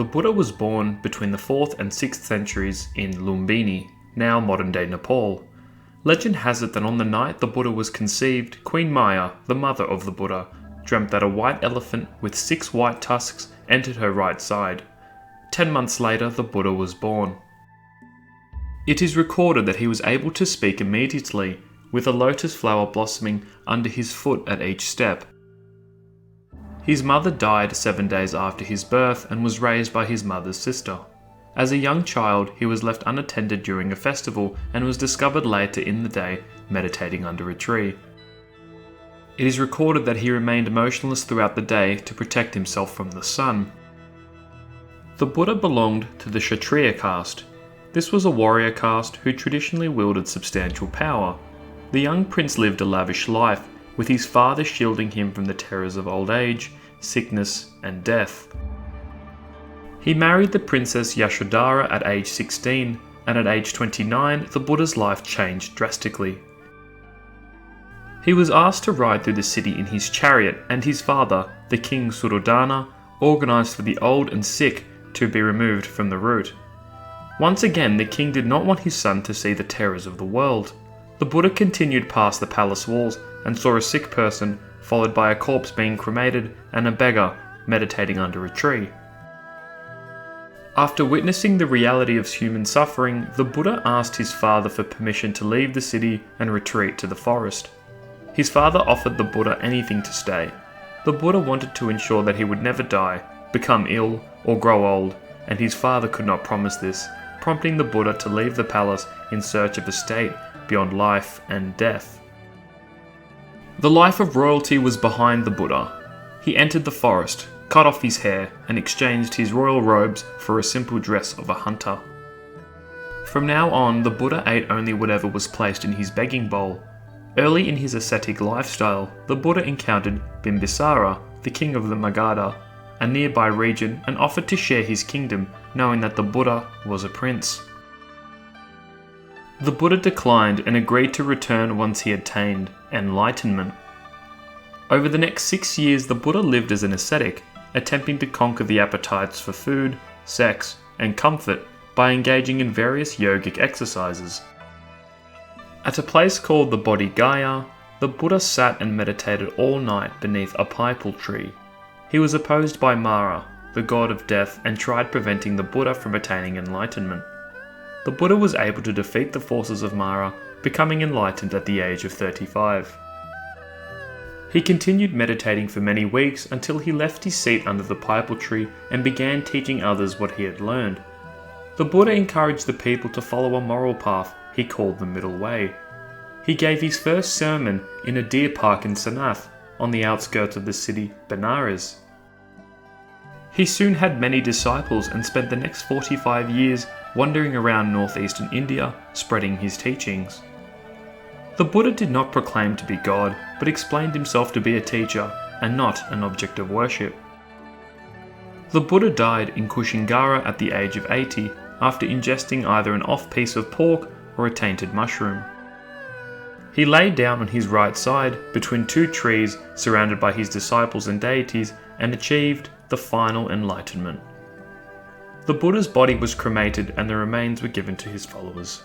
the Buddha was born between the 4th and 6th centuries in Lumbini, now modern-day Nepal. Legend has it that on the night the Buddha was conceived, Queen Maya, the mother of the Buddha, dreamt that a white elephant with 6 white tusks entered her right side. 10 months later, the Buddha was born. It is recorded that he was able to speak immediately, with a lotus flower blossoming under his foot at each step. His mother died 7 days after his birth and was raised by his mother's sister. As a young child, he was left unattended during a festival and was discovered later in the day meditating under a tree. It is recorded that he remained motionless throughout the day to protect himself from the sun. The Buddha belonged to the Kshatriya caste. This was a warrior caste who traditionally wielded substantial power. The young prince lived a lavish life, with his father shielding him from the terrors of old age, sickness, and death. He married the princess Yashodhara at age 16, and at age 29, the Buddha's life changed drastically. He was asked to ride through the city in his chariot, and his father, the king Suddhodana, organised for the old and sick to be removed from the route. Once again, the king did not want his son to see the terrors of the world. The Buddha continued past the palace walls and saw a sick person, followed by a corpse being cremated and a beggar meditating under a tree. After witnessing the reality of human suffering, the Buddha asked his father for permission to leave the city and retreat to the forest. His father offered the Buddha anything to stay. The Buddha wanted to ensure that he would never die, become ill, or grow old, and his father could not promise this, prompting the Buddha to leave the palace in search of a state beyond life and death. The life of royalty was behind the Buddha. He entered the forest, cut off his hair, and exchanged his royal robes for a simple dress of a hunter. From now on, the Buddha ate only whatever was placed in his begging bowl. Early in his ascetic lifestyle, the Buddha encountered Bimbisara, the king of the Magadha, a nearby region, and offered to share his kingdom, knowing that the Buddha was a prince. The Buddha declined and agreed to return once he attained Enlightenment. Over the next 6 years, the Buddha lived as an ascetic, attempting to conquer the appetites for food, sex, and comfort by engaging in various yogic exercises. At a place called the Bodhi Gaya, the Buddha sat and meditated all night beneath a pipal tree. He was opposed by Mara, the god of death, and tried preventing the Buddha from attaining enlightenment. The Buddha was able to defeat the forces of Mara, becoming enlightened at the age of 35. He continued meditating for many weeks until he left his seat under the pipal tree and began teaching others what he had learned. The Buddha encouraged the people to follow a moral path he called the middle way. He gave his first sermon in a deer park in Sanath, on the outskirts of the city Benares. He soon had many disciples and spent the next 45 years wandering around northeastern India, spreading his teachings. The Buddha did not proclaim to be God, but explained himself to be a teacher and not an object of worship. The Buddha died in Kushingara at the age of 80 after ingesting either an off piece of pork or a tainted mushroom. He lay down on his right side between 2 trees surrounded by his disciples and deities and achieved the final enlightenment. The Buddha's body was cremated and the remains were given to his followers.